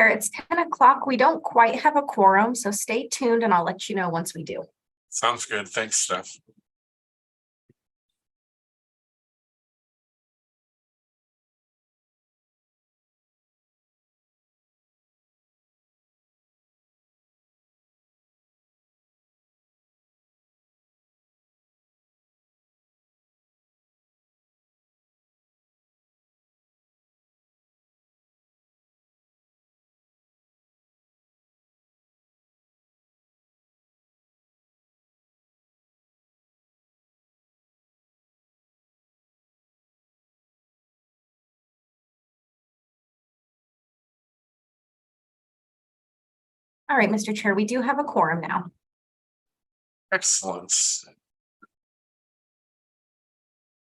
It's 10 o'clock. We don't quite have a quorum, so stay tuned and I'll let you know once we do. Sounds good. Thanks, Steph. All right, Mr. Chair, we do have a quorum now. Excellent.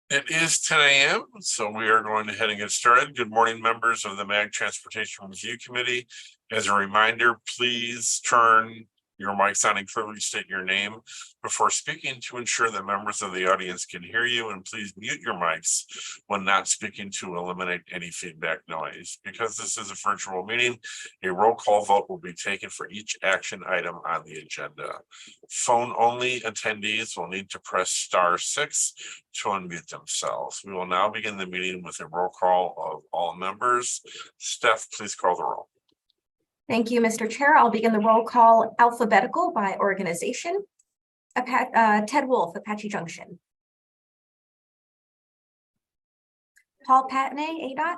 It is 10 a.m. so we are going ahead and get started. Good morning, members of the MAG Transportation Review Committee. As a reminder, please turn your mics on and clearly state your name before speaking to ensure that members of the audience can hear you, and please mute your mics when not speaking to eliminate any feedback noise. Because this is a virtual meeting, a roll call vote will be taken for each action item on the agenda. Phone only attendees will need to press *6 to unmute themselves. We will now begin the meeting with a roll call of all members. Steph, please call the roll. Thank you, Mr. Chair. I'll begin the roll call alphabetical by organization. Ted Wolf, Apache Junction. Paul Patney, ADOT.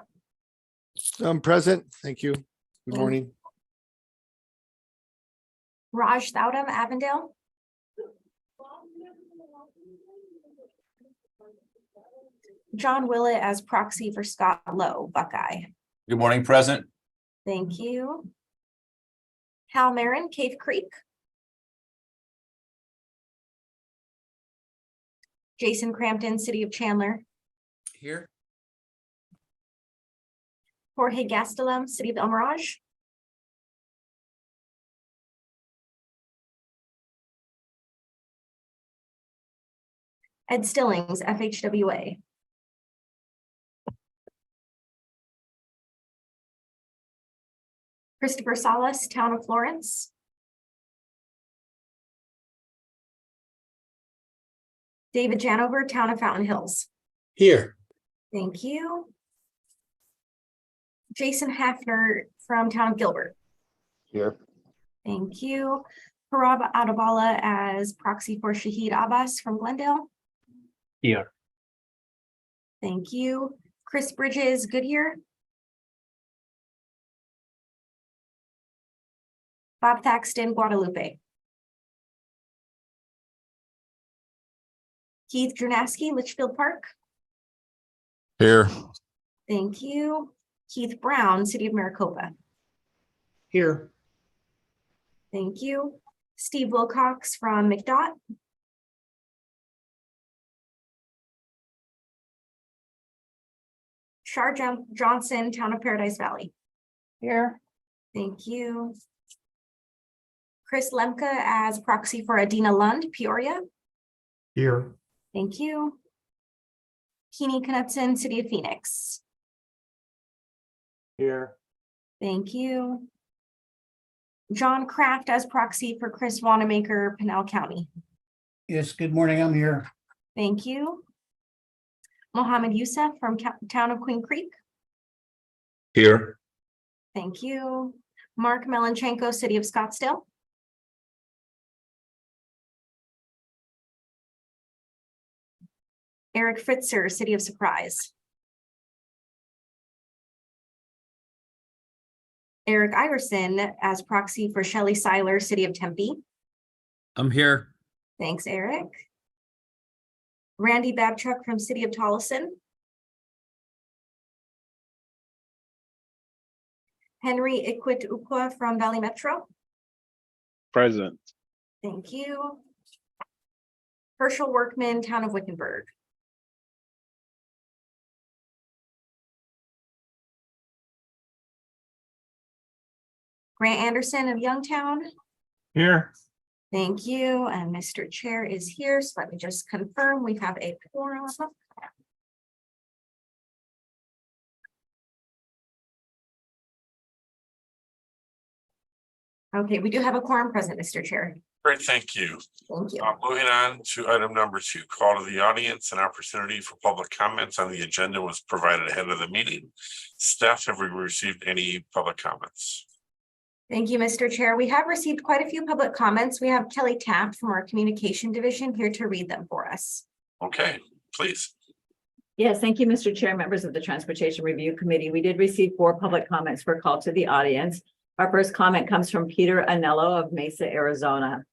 I'm present. Thank you. Good morning. Raj Thowdam, Avondale. John Willett as proxy for Scott Lowe, Buckeye. Good morning, present. Thank you. Hal Marin, Cave Creek. Jason Crampton, City of Chandler. Here. Jorge Gastelum, City of El Mirage. Ed Stillings, FHWA. Christopher Salas, Town of Florence. David Janover, Town of Fountain Hills. Here. Thank you. Jason Hafner from Town of Gilbert. Here. Thank you. Parab Adabala as proxy for Shahid Abbas from Glendale. Here. Thank you. Chris Bridges, Goodyear. Bob Thaxton, Guadalupe. Keith Jernaski, Litchfield Park. Here. Thank you. Keith Brown, City of Maricopa. Here. Thank you. Steve Wilcox from McDOT. Shar Johnson, Town of Paradise Valley. Here. Thank you. Chris Lemke as proxy for Adina Lund, Peoria. Here. Thank you. Keeney Knudsen, City of Phoenix. Here. Thank you. John Kraft as proxy for Chris Wanamaker, Pinal County. Yes, good morning. I'm here. Thank you. Mohammed Youssef from Town of Queen Creek. Here. Thank you. Mark Melanchenko, City of Scottsdale. Eric Fritzer, City of Surprise. Eric Iverson as proxy for Shelley Seiler, City of Tempe. I'm here. Thanks, Eric. Randy Babchuk from City of Tolleson. Henry Iquit Ukwa from Valley Metro. Present. Thank you. Herschel Workman, Town of Wickenburg. Grant Anderson of Youngtown. Here. Thank you. And Mr. Chair is here. So let me just confirm we have a quorum. Okay, we do have a quorum present, Mr. Chair. Great, thank you. Thank you. Moving on to item number 2, call to the audience. An opportunity for public comments on the agenda was provided ahead of the meeting. Staff, have we received any public comments? Thank you, Mr. Chair. We have received quite a few public comments. We have Kelly Taft from our Communication Division here to read them for us. Okay, please. Yes, thank you, Mr. Chair, members of the Transportation Review Committee. We did receive 4 public comments for call to the audience. Our first comment comes from Peter Anello of Mesa, Arizona.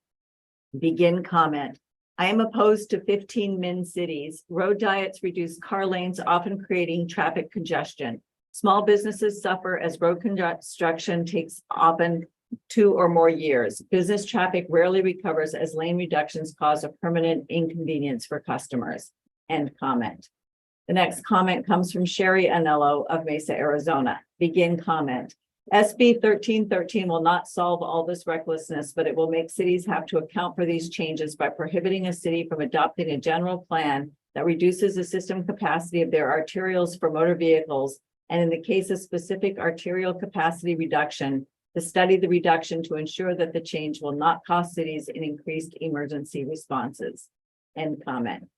Begin comment. I am opposed to 15 min cities. Road diets reduce car lanes, often creating traffic congestion. Small businesses suffer as road construction takes often 2 or more years. Business traffic rarely recovers as lane reductions cause a permanent inconvenience for customers. End comment. The next comment comes from Sherry Anello of Mesa, Arizona. Begin comment. SB 1313 will not solve all this recklessness, but it will make cities have to account for these changes by prohibiting a city from adopting a general plan that reduces the system capacity of their arterials for motor vehicles, and in the case of specific arterial capacity reduction, to study the reduction to ensure that the change will not cost cities in increased emergency responses. End comment.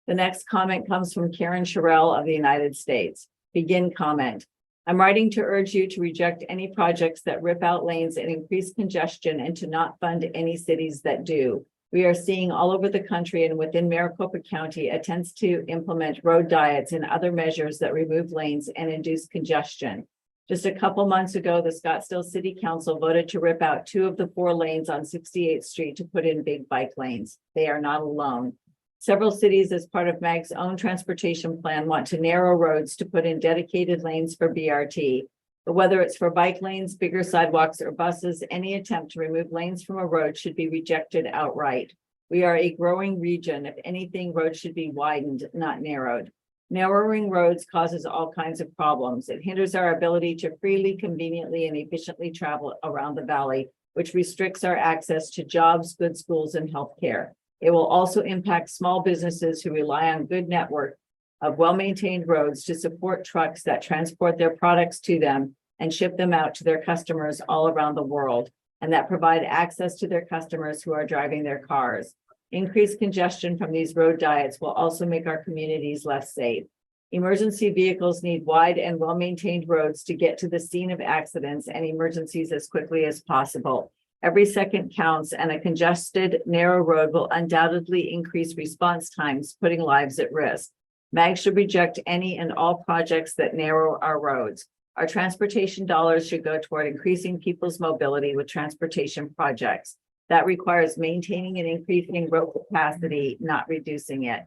The next comment comes from Karen Sherrill of the United States. Begin comment. I'm writing to urge you to reject any projects that rip out lanes and increase congestion and to not fund any cities that do. We are seeing all over the country and within Maricopa County attempts to implement road diets and other measures that remove lanes and induce congestion. Just a couple months ago, the Scottsdale City Council voted to rip out 2 of the 4 lanes on 68th Street to put in big bike lanes. They are not alone. Several cities, as part of MAG's own transportation plan, want to narrow roads to put in dedicated lanes for BRT. But whether it's for bike lanes, bigger sidewalks, or buses, any attempt to remove lanes from a road should be rejected outright. We are a growing region. If anything, roads should be widened, not narrowed. Narrowing roads causes all kinds of problems. It hinders our ability to freely, conveniently, and efficiently travel around the valley, which restricts our access to jobs, good schools, and healthcare. It will also impact small businesses who rely on good network of well-maintained roads to support trucks that transport their products to them and ship them out to their customers all around the world, and that provide access to their customers who are driving their cars. Increased congestion from these road diets will also make our communities less safe. Emergency vehicles need wide and well-maintained roads to get to the scene of accidents and emergencies as quickly as possible. Every second counts, and a congested, narrow road will undoubtedly increase response times, putting lives at risk. MAG should reject any and all projects that narrow our roads. Our transportation dollars should go toward increasing people's mobility with transportation projects. That requires maintaining and increasing road capacity, not reducing it.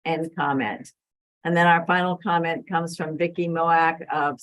End comment. And then our final comment comes from Vicki Moak of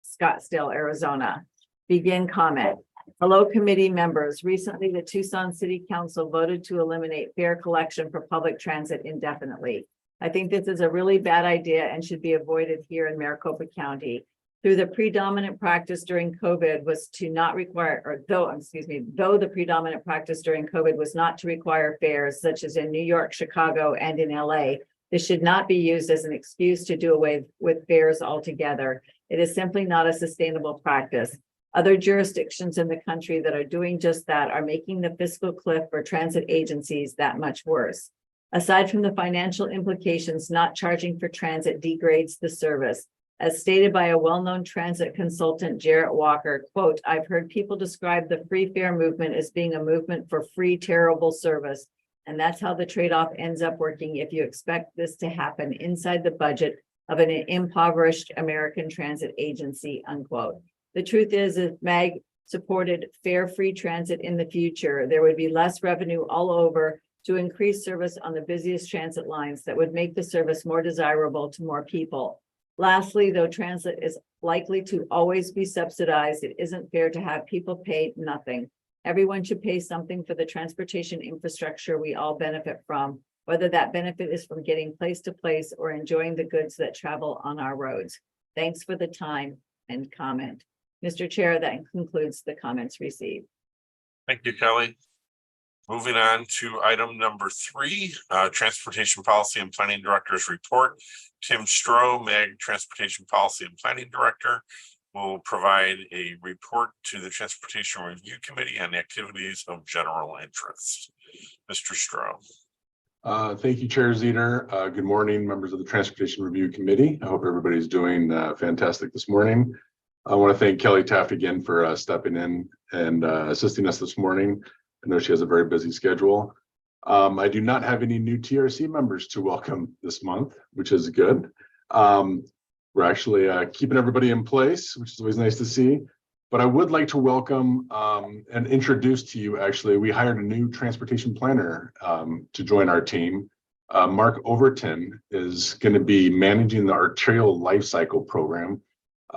Scottsdale, Arizona. Begin comment. Hello, committee members. Recently, the Tucson City Council voted to eliminate fare collection for public transit indefinitely. I think this is a really bad idea and should be avoided here in Maricopa County. Though the predominant practice during COVID was to not require, or though the predominant practice during COVID was not to require fares, such as in New York, Chicago, and in LA, this should not be used as an excuse to do away with fares altogether. It is simply not a sustainable practice. Other jurisdictions in the country that are doing just that are making the fiscal cliff for transit agencies that much worse. Aside from the financial implications, not charging for transit degrades the service. As stated by a well-known transit consultant, Jarrett Walker, quote, I've heard people describe the free fare movement as being a movement for free, terrible service. And that's how the trade-off ends up working if you expect this to happen inside the budget of an impoverished American transit agency, unquote. The truth is, if MAG supported fare-free transit in the future, there would be less revenue all over to increase service on the busiest transit lines that would make the service more desirable to more people. Lastly, though transit is likely to always be subsidized, it isn't fair to have people pay nothing. Everyone should pay something for the transportation infrastructure we all benefit from, whether that benefit is from getting place to place or enjoying the goods that travel on our roads. Thanks for the time and comment. Mr. Chair, that concludes the comments received. Thank you, Kelly. Moving on to item number 3, Transportation Policy and Planning Director's Report. Tim Stroh, MAG Transportation Policy and Planning Director. will provide a report to the Transportation Review Committee on activities of general interest. Mr. Stroh. Thank you, Chair Zeter. Good morning, members of the Transportation Review Committee. I hope everybody's doing fantastic this morning. I want to thank Kelly Taft again for stepping in and assisting us this morning. I know she has a very busy schedule. I do not have any new TRC members to welcome this month, which is good. We're actually keeping everybody in place, which is always nice to see. But I would like to welcome and introduce to you, actually, we hired a new transportation planner to join our team. Mark Overton is going to be managing the arterial life cycle program.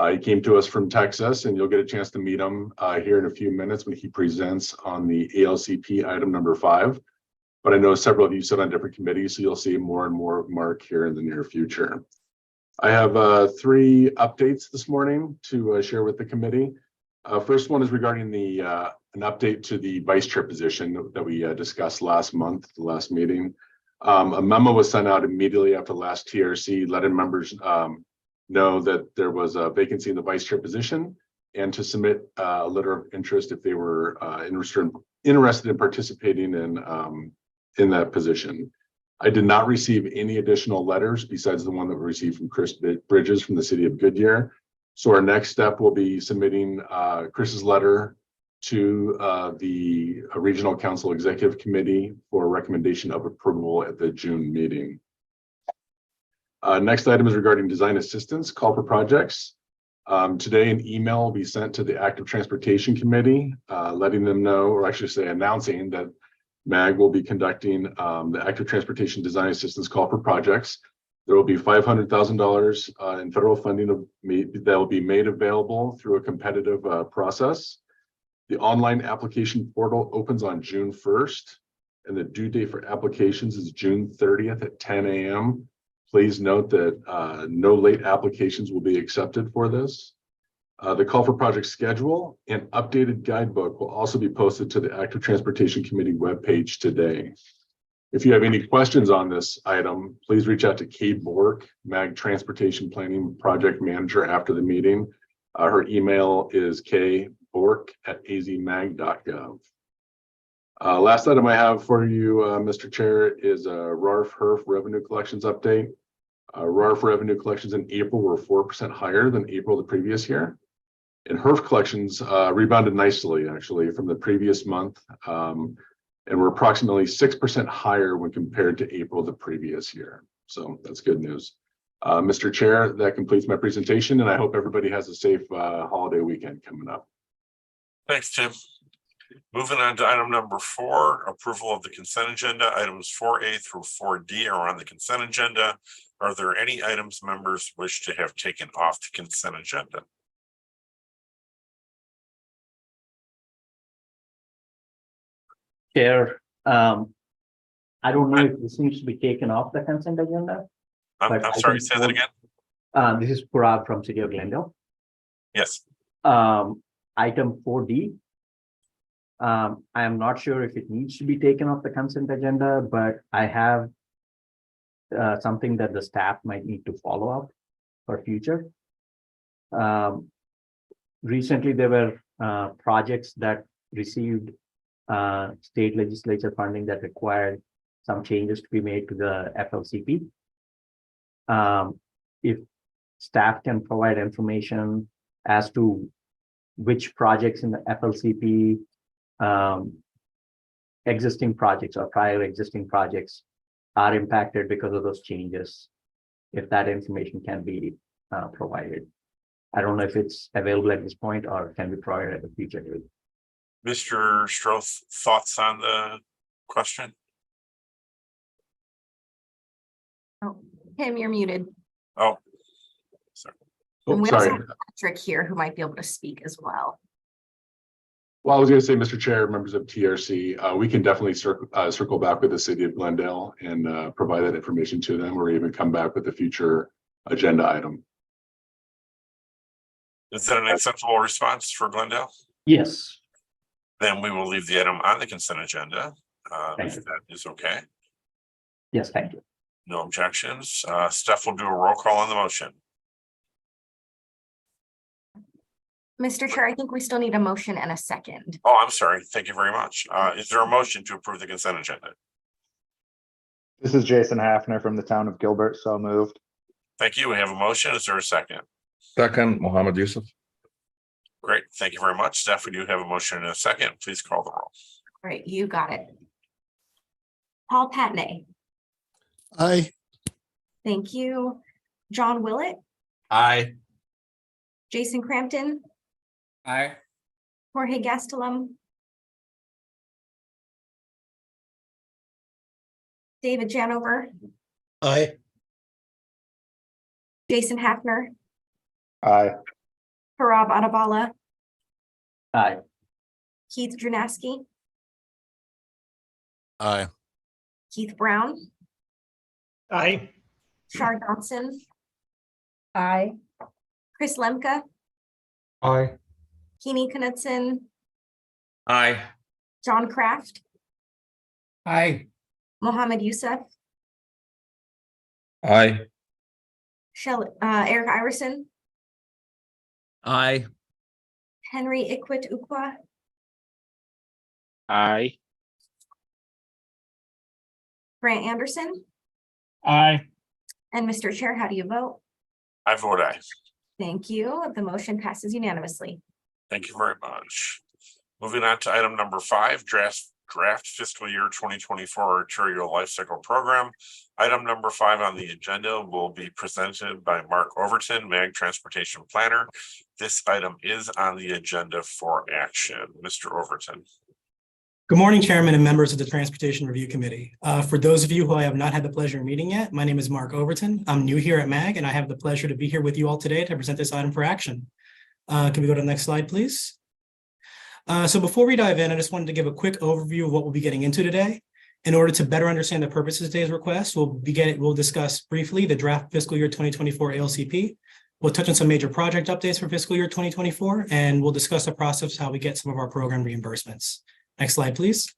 He came to us from Texas, and you'll get a chance to meet him here in a few minutes when he presents on the ALCP item number 5. But I know several of you sit on different committees, so you'll see more and more of Mark here in the near future. I have 3 updates this morning to share with the committee. First one is regarding an update to the vice chair position that we discussed last month, the last meeting. A memo was sent out immediately after last TRC, letting members know that there was a vacancy in the vice chair position and to submit a letter of interest if they were interested in participating in that position. I did not receive any additional letters besides the one that we received from Chris Bridges from the city of Goodyear. So our next step will be submitting Chris's letter to the Regional Council Executive Committee for recommendation of approval at the June meeting. Next item is regarding design assistance call for projects. Today, an email will be sent to the Active Transportation Committee, letting them know, or actually say announcing that MAG will be conducting the Active Transportation Design Assistance Call for Projects. There will be $500,000 in federal funding that will be made available through a competitive process. The online application portal opens on June 1st, and the due date for applications is June 30th at 10 a.m. Please note that no late applications will be accepted for this. The call for project schedule and updated guidebook will also be posted to the Active Transportation Committee webpage today. If you have any questions on this item, please reach out to Kay Bork, MAG Transportation Planning Project Manager, after the meeting. Her email is kbork@azmag.gov. Last item I have for you, Mr. Chair, is a RARF-HERF revenue collections update. RARF revenue collections in April were 4% higher than April the previous year. And HERF collections rebounded nicely, actually, from the previous month, and were approximately 6% higher when compared to April the previous year. So that's good news. Mr. Chair, that completes my presentation, and I hope everybody has a safe holiday weekend coming up. Thanks, Tim. Moving on to item number 4, approval of the consent agenda. Items 4A through 4D are on the consent agenda. Are there any items members wish to have taken off the consent agenda? Chair, I don't know if this needs to be taken off the consent agenda. I'm sorry, say that again? This is Purab from City of Glendale. Yes. Item 4D. I am not sure if it needs to be taken off the consent agenda, but I have something that the staff might need to follow up for future. Recently, there were projects that received state legislature funding that required some changes to be made to the FLCP. If staff can provide information as to which projects in the FLCP, existing projects or prior existing projects are impacted because of those changes, if that information can be provided. I don't know if it's available at this point or can be provided at a future date. Mr. Stroth, thoughts on the question? Oh, Tim, you're muted. Oh, sorry. And Oh, we also sorry. have Patrick here who might be able to speak as well. Well, I was going to say, Mr. Chair, members of TRC, we can definitely circle back with the city of Glendale and provide that information to them, or even come back with a future agenda item. Is that an acceptable response for Glendale? Yes. Then we will leave the item on the consent agenda. Thank If you. that is okay. Yes, thank you. No objections. Steph will do a roll call on the motion. Mr. Chair, I think we still need a motion and a second. Oh, I'm sorry. Thank you very much. Is there a motion to approve the consent agenda? This is Jason Hafner from the town of Gilbert, so moved. Thank you. We have a motion. Is there a second? Second, Mohammed Yusuf. Great. Thank you very much. Staff, we do have a motion and a second. Please call the roll. All right, you got it. Paul Patney, Aye. thank you. John Willett, Aye. Jason Crampton, Aye. Jorge Gastelum, David Janover, Aye. Jason Hafner, Aye. Parab Adabala, Aye. Keith Drenaski, Aye. Keith Brown, Aye. Shar Johnson. Aye. Chris Lemke, Aye. Keeney Knudsen, Aye. John Kraft, Aye. Mohammed Youssef, Aye. Eric Iverson, Aye. Henry Ikwit Ukwa, Aye. Grant Anderson, Aye. and Mr. Chair, how do you vote? I vote aye. Thank you. The motion passes unanimously. Thank you very much. Moving on to item number 5, draft fiscal year 2024 arterial life cycle program. Item number 5 on the agenda will be presented by Mark Overton, MAG Transportation Planner. This item is on the agenda for action. Mr. Overton. Good morning, Chairman and members of the Transportation Review Committee. For those of you who I have not had the pleasure of meeting yet, my name is Mark Overton. I'm new here at MAG, and I have the pleasure to be here with you all today to present this item for action. Can we go to the next slide, please? So before we dive in, I just wanted to give a quick overview of what we'll be getting into today. In order to better understand the purpose of today's request, we'll discuss briefly the draft fiscal year 2024 ALCP. We'll touch on some major project updates for fiscal year 2024, and we'll discuss the process how we get some of our program reimbursements. Next slide, please.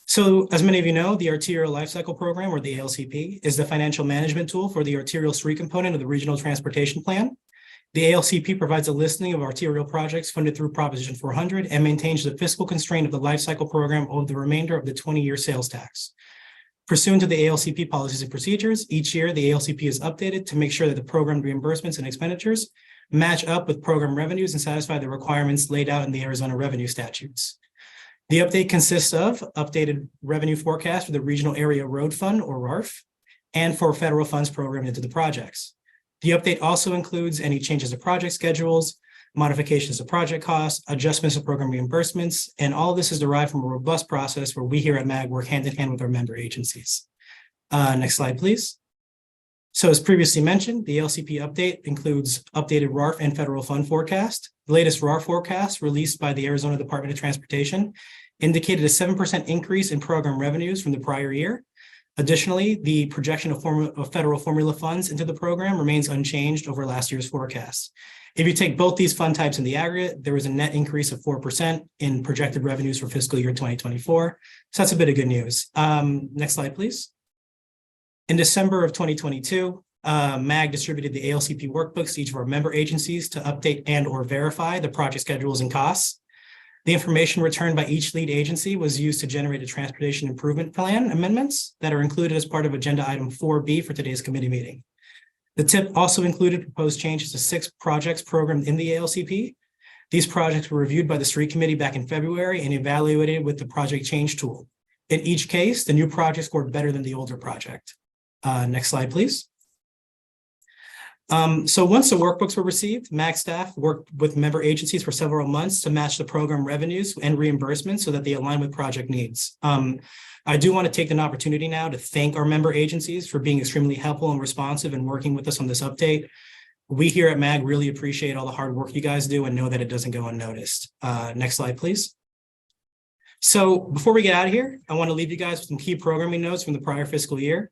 So as many of you know, the Arterial Lifecycle Program, or the ALCP, is the financial management tool for the arterial street component of the Regional Transportation Plan. The ALCP provides a listing of arterial projects funded through Proposition 400 and maintains the fiscal constraint of the lifecycle program over the remainder of the 20-year sales tax. Pursuant to the ALCP policies and procedures, each year the ALCP is updated to make sure that the program reimbursements and expenditures match up with program revenues and satisfy the requirements laid out in the Arizona revenue statutes. The update consists of updated revenue forecast for the Regional Area Road Fund, or RARF, and for federal funds programmed into the projects. The update also includes any changes to project schedules, modifications to project costs, adjustments to program reimbursements, and all of this is derived from a robust process where we here at MAG work hand in hand with our member agencies. Next slide, please. So as previously mentioned, the ALCP update includes updated RARF and federal fund forecast. The latest RARF forecast released by the Arizona Department of Transportation indicated a 7% increase in program revenues from the prior year. Additionally, the projection of federal formula funds into the program remains unchanged over last year's forecast. If you take both these fund types in the aggregate, there was a net increase of 4% in projected revenues for fiscal year 2024. So that's a bit of good news. Next slide, please. In December of 2022, MAG distributed the ALCP workbooks to each of our member agencies to update and or verify the project schedules and costs. The information returned by each lead agency was used to generate a transportation improvement plan amendments that are included as part of agenda item 4B for today's committee meeting. The tip also included proposed changes to 6 projects programmed in the ALCP. These projects were reviewed by the street committee back in February and evaluated with the project change tool. In each case, the new project scored better than the older project. Next slide, please. So once the workbooks were received, MAG staff worked with member agencies for several months to match the program revenues and reimbursements so that they align with project needs. I do want to take an opportunity now to thank our member agencies for being extremely helpful and responsive and working with us on this update. We here at MAG really appreciate all the hard work you guys do and know that it doesn't go unnoticed. Next slide, please. So before we get out of here, I want to leave you guys with some key programming notes from the prior fiscal year.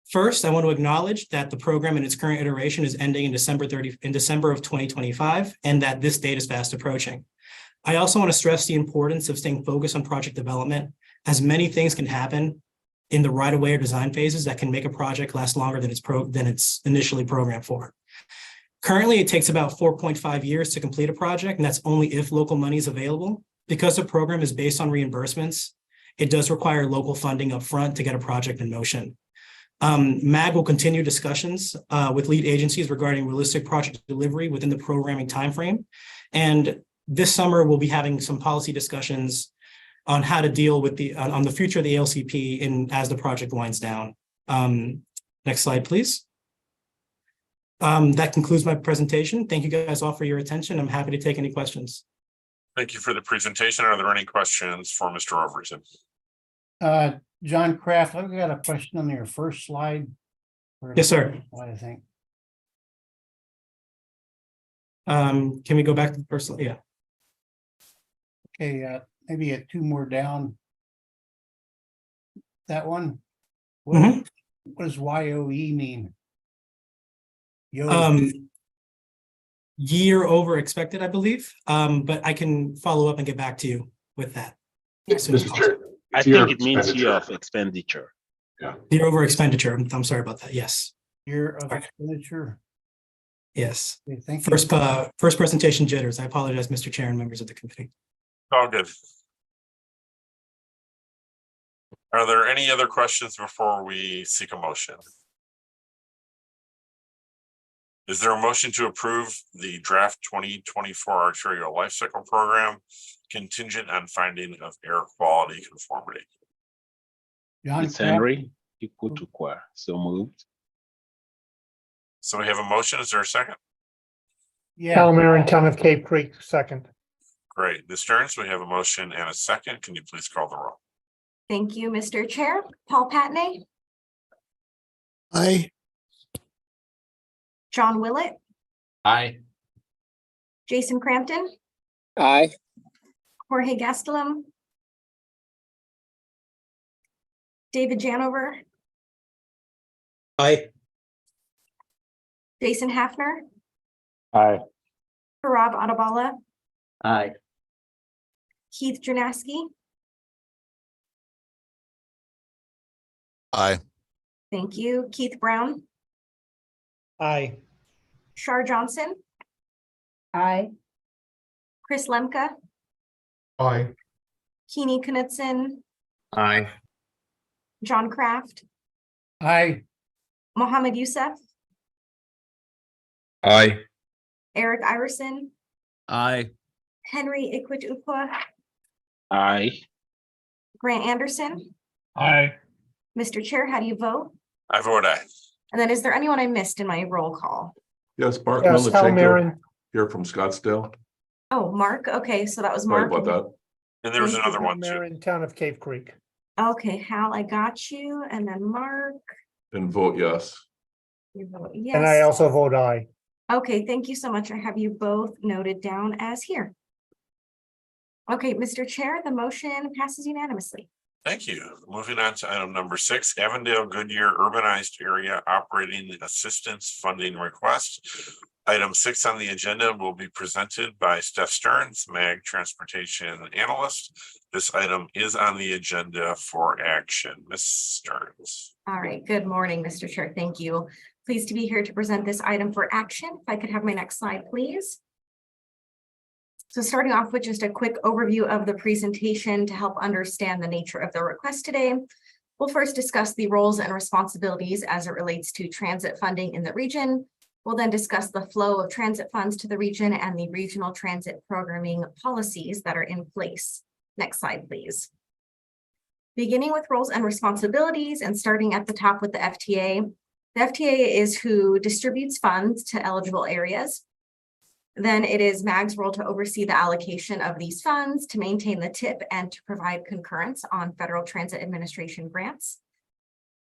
First, I want to acknowledge that the program in its current iteration is ending in December of 2025, and that this date is fast approaching. I also want to stress the importance of staying focused on project development, as many things can happen in the right-of-way or design phases that can make a project last longer than it's initially programmed for. Currently, it takes about 4.5 years to complete a project, and that's only if local money is available. Because the program is based on reimbursements, it does require local funding upfront to get a project in motion. MAG will continue discussions with lead agencies regarding realistic project delivery within the programming timeframe. And this summer, we'll be having some policy discussions on how to deal with on the future of the ALCP as the project winds down. Next slide, please. That concludes my presentation. Thank you guys all for your attention. I'm happy to take any questions. Thank you for the presentation. Are there any questions for Mr. Overton? John Kraft, I've got a question on your first slide. Yes, sir. What I think. Can we go back to the first slide? Yeah. Okay, maybe two more down. That one. Mhm. What does YOE mean? Year over expected, I believe. But I can follow up and get back to you with that. as soon as Mr. Chair. I it's year think it of means year expenditure. of expenditure. Year over expenditure. I'm sorry about that. Yes. Year of Sorry. expenditure. Yes. Okay, thank you. First presentation jitters. I apologize, Mr. Chair and members of the committee. All good. Are there any other questions before we seek a motion? Is there a motion to approve the draft 2024 arterial life cycle program contingent on finding of air quality conformity? John It's Kraft, Henry, equal to Qua, so moved. So we have a motion. Is there a second? yeah, Cal Marin, Town of Cape Creek, second. Great. Ms. Stearns, we have a motion and a second. Can you please call the roll? Thank you, Mr. Chair. Paul Patney, Aye. John Willett, Aye. Jason Crampton, Aye. Jorge Gastelum, David Janover, Aye. Jason Hafner, Aye. Parab Adabala, Aye. Keith Janaski. Aye. Thank you. Keith Brown, Aye. Shar Johnson, Aye. Chris Lemke, Aye. Keeney Knudsen, Aye. John Kraft, aye, Mohammed Youssef, Aye. Eric Iverson, Aye. Henry Ikwit-Ukwa, Aye. Grant Anderson. Aye. Mr. Chair, how do you vote? I vote aye. And then is there anyone I missed in my roll call? Yes, Mark Yes, Cal Melnichenko Marin. here from Scottsdale. Oh, Mark. Okay, so that was Sorry Mark. about that. And there was Thank you, another one too. Marin, Town of Cape Creek. Okay, Hal, I got you. And then Mark. And vote yes. You vote And I yes. also vote aye. Okay, thank you so much. I have you both noted down as here. Okay, Mr. Chair, the motion passes unanimously. Thank you. Moving on to item number 6, Avondale Goodyear Urbanized Area Operating Assistance Funding Request. Item 6 on the agenda will be presented by Steph Stearns, MAG Transportation Analyst. This item is on the agenda for action. Ms. Stearns. All right, good morning, Mr. Chair. Thank you. Pleased to be here to present this item for action. If I could have my next slide, please. So starting off with just a quick overview of the presentation to help understand the nature of the request today. We'll first discuss the roles and responsibilities as it relates to transit funding in the region. We'll then discuss the flow of transit funds to the region and the regional transit programming policies that are in place. Next slide, please. Beginning with roles and responsibilities and starting at the top with the FTA. The FTA is who distributes funds to eligible areas. Then it is MAG's role to oversee the allocation of these funds, to maintain the TIP, and to provide concurrence on Federal Transit Administration grants.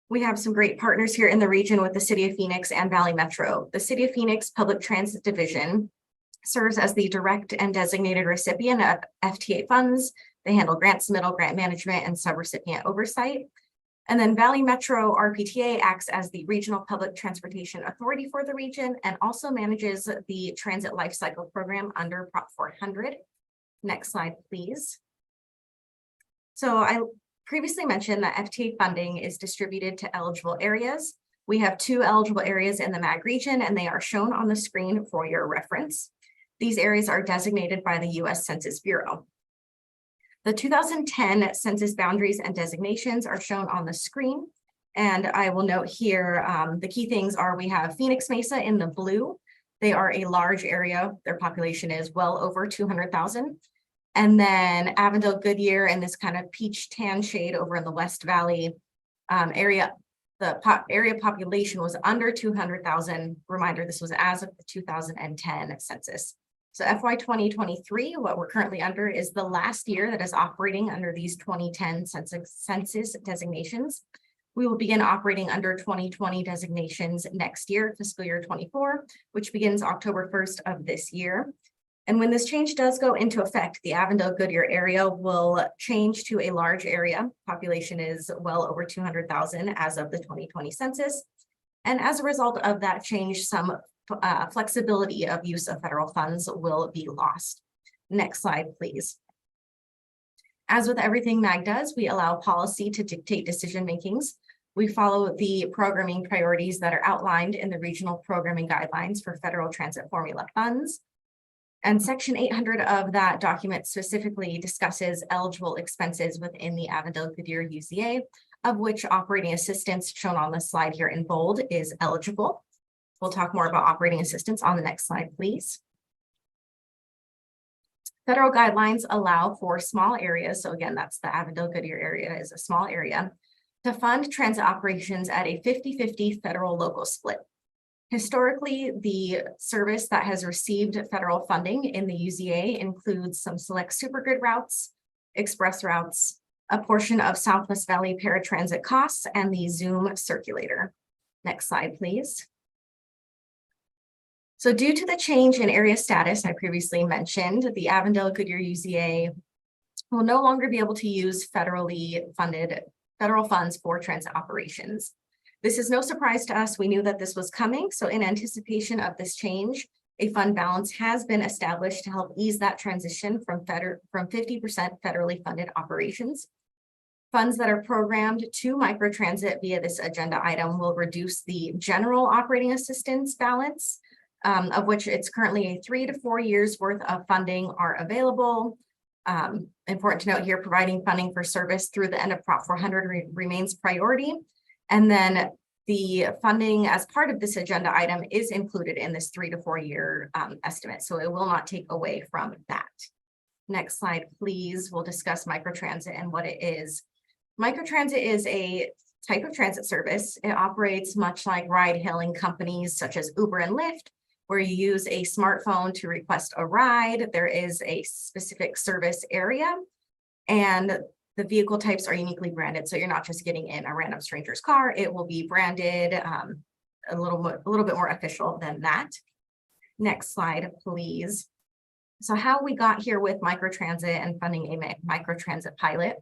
We have some great partners here in the region with the City of Phoenix and Valley Metro. The City of Phoenix Public Transit Division serves as the direct and designated recipient of FTA funds. They handle grant submittal, grant management, and subrecipient oversight. And then Valley Metro RPTA acts as the regional public transportation authority for the region and also manages the transit life cycle program under Prop 400. Next slide, please. So I previously mentioned that FTA funding is distributed to eligible areas. We have 2 eligible areas in the MAG region, and they are shown on the screen for your reference. These areas are designated by the U.S. Census Bureau. The 2010 census boundaries and designations are shown on the screen. And I will note here, the key things are we have Phoenix Mesa in the blue. They are a large area. Their population is well over 200,000. And then Avondale Goodyear in this kind of peach tan shade over in the West Valley area. The area population was under 200,000. Reminder, this was as of the 2010 census. So FY 2023, what we're currently under is the last year that is operating under these 2010 census designations. We will begin operating under 2020 designations next year, fiscal year 24, which begins October 1st of this year. And when this change does go into effect, the Avondale Goodyear area will change to a large area. Population is well over 200,000 as of the 2020 census. And as a result of that change, some flexibility of use of federal funds will be lost. Next slide, please. As with everything MAG does, we allow policy to dictate decision makings. We follow the programming priorities that are outlined in the regional programming guidelines for federal transit formula funds. And section 800 of that document specifically discusses eligible expenses within the Avondale Goodyear UZA, of which operating assistance shown on the slide here in bold is eligible. We'll talk more about operating assistance on the next slide, please. Federal guidelines allow for small areas. So again, that's the Avondale Goodyear area is a small area to fund transit operations at a 50-50 federal local split. Historically, the service that has received federal funding in the UZA includes some select supergrid routes, express routes, a portion of Southwest Valley paratransit costs, and the Zoom circulator. Next slide, please. So due to the change in area status I previously mentioned, the Avondale Goodyear UZA will no longer be able to use federally funded federal funds for transit operations. This is no surprise to us. We knew that this was coming. So in anticipation of this change, a fund balance has been established to help ease that transition from 50% federally funded operations. Funds that are programmed to microtransit via this agenda item will reduce the general operating assistance balance, of which it's currently 3 to 4 years worth of funding are available. Important to note here, providing funding for service through the end of Prop 400 remains priority. And then the funding as part of this agenda item is included in this 3 to 4 year estimate. So it will not take away from that. Next slide, please. We'll discuss microtransit and what it is. Microtransit is a type of transit service. It operates much like ride-hailing companies such as Uber and Lyft, where you use a smartphone to request a ride. There is a specific service area, and the vehicle types are uniquely branded. So you're not just getting in a random stranger's car. It will be branded a little bit more official than that. Next slide, please. So how we got here with microtransit and funding a microtransit pilot.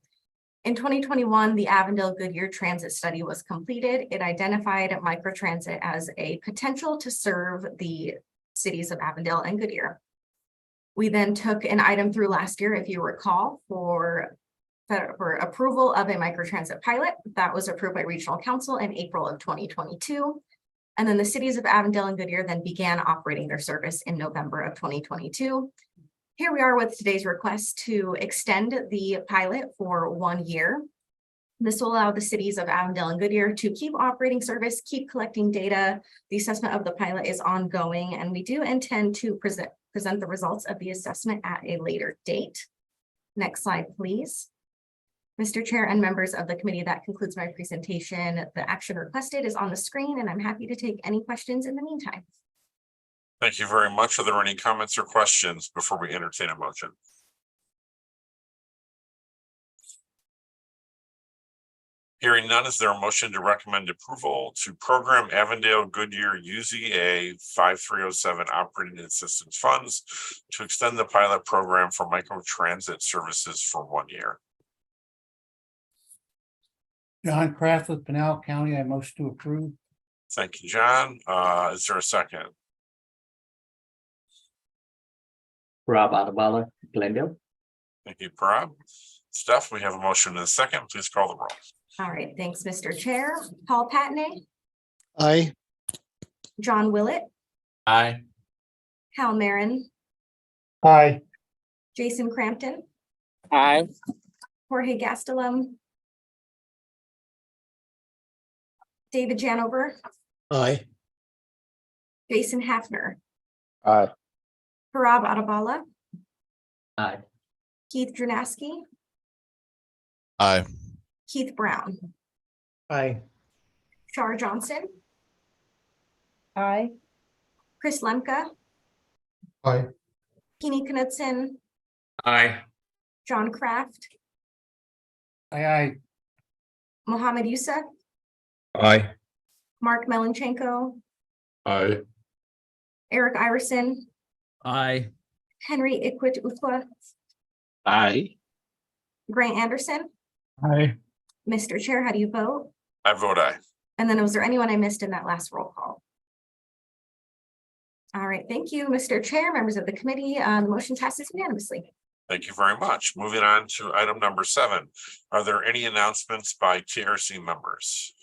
In 2021, the Avondale Goodyear Transit Study was completed. It identified microtransit as a potential to serve the cities of Avondale and Goodyear. We then took an item through last year, if you recall, for approval of a microtransit pilot that was approved by Regional Council in April of 2022. And then the cities of Avondale and Goodyear then began operating their service in November of 2022. Here we are with today's request to extend the pilot for 1 year. This will allow the cities of Avondale and Goodyear to keep operating service, keep collecting data. The assessment of the pilot is ongoing, and we do intend to present the results of the assessment at a later date. Next slide, please. Mr. Chair and members of the committee, that concludes my presentation. The action requested is on the screen, and I'm happy to take any questions in the meantime. Thank you very much. Are there any comments or questions before we entertain a motion? Hearing none, is there a motion to recommend approval to program Avondale Goodyear UZA 5307 operating assistance funds to extend the pilot program for microtransit services for 1 year? John Kraft with Pinal County, I motion to approve. Thank you, John. Is there a second? Rob Adabala, Glendale. Thank you, Parab. Steph, we have a motion in a second. Please call the roll. All right, thanks, Mr. Chair. Paul Patney, Aye. John Willett, Aye. Hal Marin, Aye. Jason Crampton, Aye. Jorge Gastelum, David Janover, Aye. Jason Hafner, Aye. Parab Atabala, Aye. Keith Drenaski, Aye. Keith Brown, Aye. Shar Johnson, Aye. Chris Lemke, Aye. Keely Knudsen, Aye. John Kraft, Aye. Mohammed Youssef, Aye. Mark Melanchenko, Aye. Eric Iverson, Aye. Henry Iquit Ukwa, Aye. Grant Anderson. Aye. Mr. Chair, how do you vote? I vote aye. And then was there anyone I missed in that last roll call? All right, thank you, Mr. Chair, members of the committee. The motion passes unanimously. Thank you very much. Moving on to item number 7. Are there any announcements by TRC members?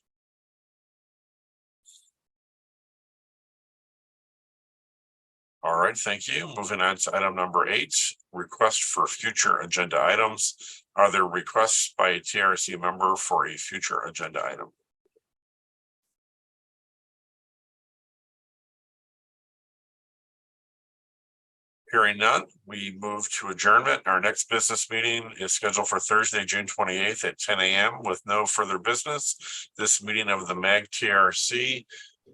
All right, thank you. Moving on to item number 8, request for future agenda items. Are there requests by a TRC member for a future agenda item? Hearing none, we move to adjournment. Our next business meeting is scheduled for Thursday, June 28th at 10 a.m. with no further business. This meeting of the MAG TRC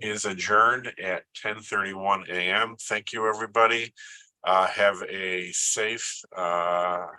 is adjourned at 10:31 a.m. Thank you, everybody. Have a safe holiday.